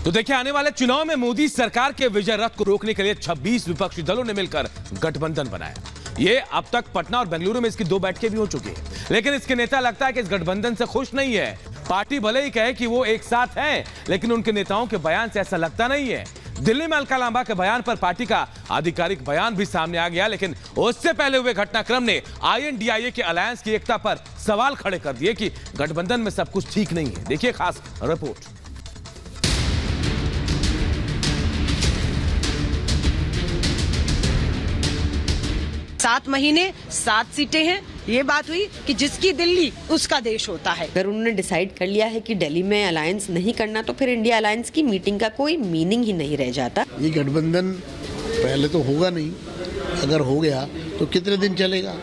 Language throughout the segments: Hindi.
तो देखिए, आने वाले चुनाव में मोदी सरकार के विजय रथ को रोकने के लिए 26 विपक्षी दलों ने मिलकर गठबंधन बनाया। ये अब तक पटना और बेंगलुरु में इसकी 2 बैठकें भी हो चुकी हैं, लेकिन इसके नेता लगता है कि इस गठबंधन से खुश नहीं है। पार्टी भले ही कहे कि वो एक साथ है, लेकिन उनके नेताओं के बयान से ऐसा लगता नहीं है। दिल्ली में अलका लांबा के बयान पर पार्टी का आधिकारिक बयान भी सामने आ गया, लेकिन उससे पहले हुए घटनाक्रम ने INDIA के अलायंस की एकता पर सवाल खड़े कर दिए कि गठबंधन में सब कुछ ठीक नहीं है। देखिए खास रिपोर्ट। 7 महीने 7 सीटें हैं। ये बात हुई कि जिसकी दिल्ली उसका देश होता है। अगर उन्होंने डिसाइड कर लिया है कि दिल्ली में अलायंस नहीं करना, तो फिर इंडिया अलायंस की मीटिंग का कोई मीनिंग ही नहीं रह जाता। ये गठबंधन पहले तो होगा नहीं, अगर हो गया तो कितने दिन चलेगा।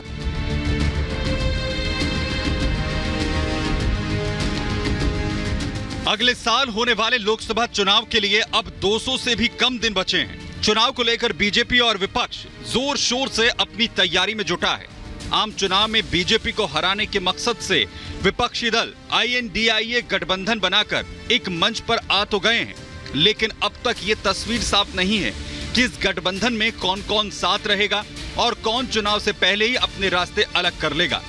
अगले साल होने वाले लोकसभा चुनाव के लिए अब 200 से भी कम दिन बचे हैं। चुनाव को लेकर बीजेपी और विपक्ष जोर शोर से अपनी तैयारी में जुटा है। आम चुनाव में बीजेपी को हराने के मकसद से विपक्षी दल INDIA गठबंधन बनाकर एक मंच पर आ तो गए हैं, लेकिन अब तक ये तस्वीर साफ नहीं है कि इस गठबंधन में कौन कौन साथ रहेगा और कौन चुनाव से पहले ही अपने रास्ते अलग कर लेगा।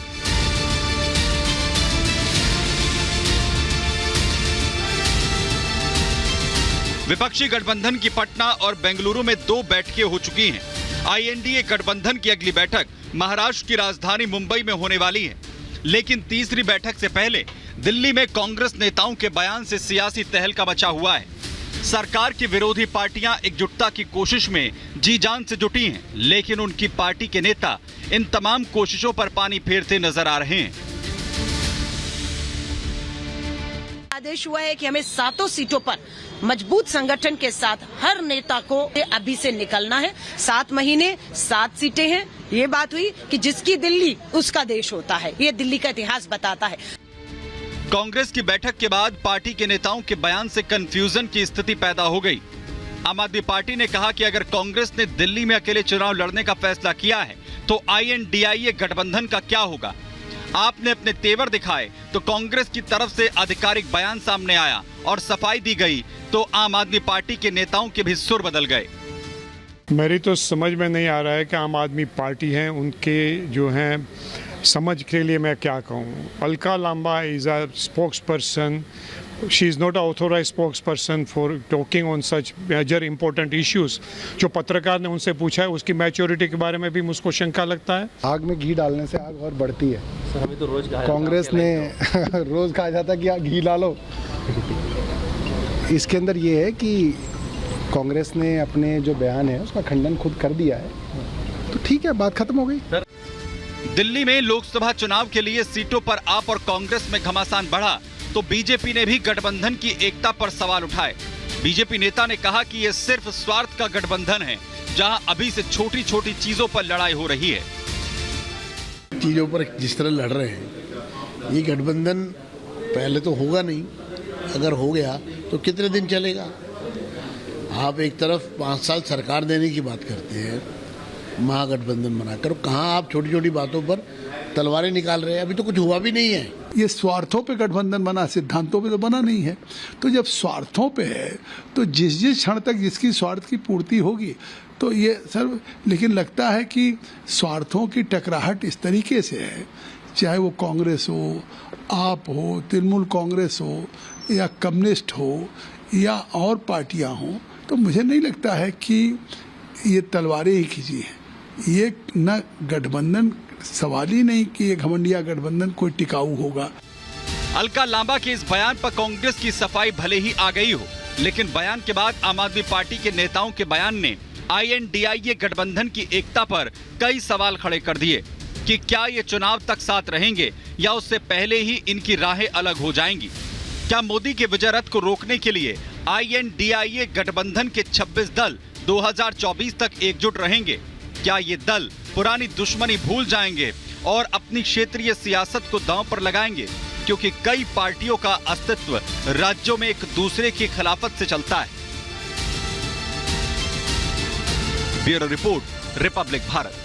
विपक्षी गठबंधन की पटना और बेंगलुरु में 2 बैठकें हो चुकी हैं। INDA गठबंधन की अगली बैठक महाराष्ट्र की राजधानी मुंबई में होने वाली है, लेकिन तीसरी बैठक से पहले दिल्ली में कांग्रेस नेताओं के बयान से सियासी तहलका मचा हुआ है। सरकार की विरोधी पार्टियां एकजुटता की कोशिश में जी जान से जुटी हैं, लेकिन उनकी पार्टी के नेता इन तमाम कोशिशों पर पानी फेरते नजर आ रहे हैं। आदेश हुआ है कि हमें 7 सीटों पर मजबूत संगठन के साथ हर नेता को अभी से निकलना है। 7 महीने 7 सीटें हैं। ये बात हुई कि जिसकी दिल्ली उसका देश होता है। ये दिल्ली का इतिहास बताता है। कांग्रेस की बैठक के बाद पार्टी के नेताओं के बयान से कंफ्यूजन की स्थिति पैदा हो गई। आम आदमी पार्टी ने कहा कि अगर कांग्रेस ने दिल्ली में अकेले चुनाव लड़ने का फैसला किया है तो INDIA गठबंधन का क्या होगा। आपने अपने तेवर दिखाए तो कांग्रेस की तरफ से आधिकारिक बयान सामने आया और सफाई दी गई तो आम आदमी पार्टी के नेताओं के भी सुर बदल गए। मेरी तो समझ में नहीं आ रहा है कि आम आदमी पार्टी है, उनके जो हैं समझ के लिए मैं क्या कहूँ। Alka Lamba is a spokesperson, she is not a authorise spokesperson for talking on such major important issues. जो पत्रकार ने उनसे पूछा है उसकी मैच्योरिटी के बारे में भी मुझको शंका लगता है। आग में घी डालने से आग और बढ़ती है। सर अभी तो रोज कांग्रेस ने रोज कहा जाता कि घी डालो। इसके अंदर ये है कि कांग्रेस ने अपने जो बयान है उसका खंडन खुद कर दिया है, तो ठीक है, बात खत्म हो गई। दिल्ली में लोकसभा चुनाव के लिए सीटों पर आप और कांग्रेस में घमासान बढ़ा तो बीजेपी ने भी गठबंधन की एकता पर सवाल उठाए। बीजेपी नेता ने कहा कि यह सिर्फ स्वार्थ का गठबंधन है, जहां अभी से छोटी छोटी चीजों पर लड़ाई हो रही है। चीजों पर जिस तरह लड़ रहे हैं, ये गठबंधन पहले तो होगा नहीं, अगर हो गया तो कितने दिन चलेगा। आप एक तरफ 5 साल सरकार देने की बात करते हैं महागठबंधन बनाकर, कहाँ आप छोटी छोटी बातों पर तलवारें निकाल रहे हैं। अभी तो कुछ हुआ भी नहीं है। ये स्वार्थों पे गठबंधन बना, सिद्धांतों पे तो बना नहीं है। तो जब स्वार्थों पे है तो जिस क्षण तक जिसकी स्वार्थ की पूर्ति होगी तो ये सर, लेकिन लगता है कि स्वार्थों की टकराहट इस तरीके से है, चाहे वो कांग्रेस हो, आप हो, तृणमूल कांग्रेस हो या कम्युनिस्ट हो या और पार्टियां हों, तो मुझे नहीं लगता है कि ये तलवारें ही खींची हैं। ये न गठबंधन, सवाल ही नहीं कि ये घमंडिया गठबंधन कोई टिकाऊ होगा। अलका लांबा के इस बयान पर कांग्रेस की सफाई भले ही आ गई हो, लेकिन बयान के बाद आम आदमी पार्टी के नेताओं के बयान ने INDIA गठबंधन की एकता पर कई सवाल खड़े कर दिए कि क्या ये चुनाव तक साथ रहेंगे या उससे पहले ही इनकी राहें अलग हो जाएंगी। क्या मोदी के विजय रथ को रोकने के लिए INDIA गठबंधन के 26 दल 2024 तक एकजुट रहेंगे? क्या ये दल पुरानी दुश्मनी भूल जाएंगे और अपनी क्षेत्रीय सियासत को दांव पर लगाएंगे? क्योंकि कई पार्टियों का अस्तित्व राज्यों में एक दूसरे की खिलाफत से चलता है। Bureau report, Republic Bharat.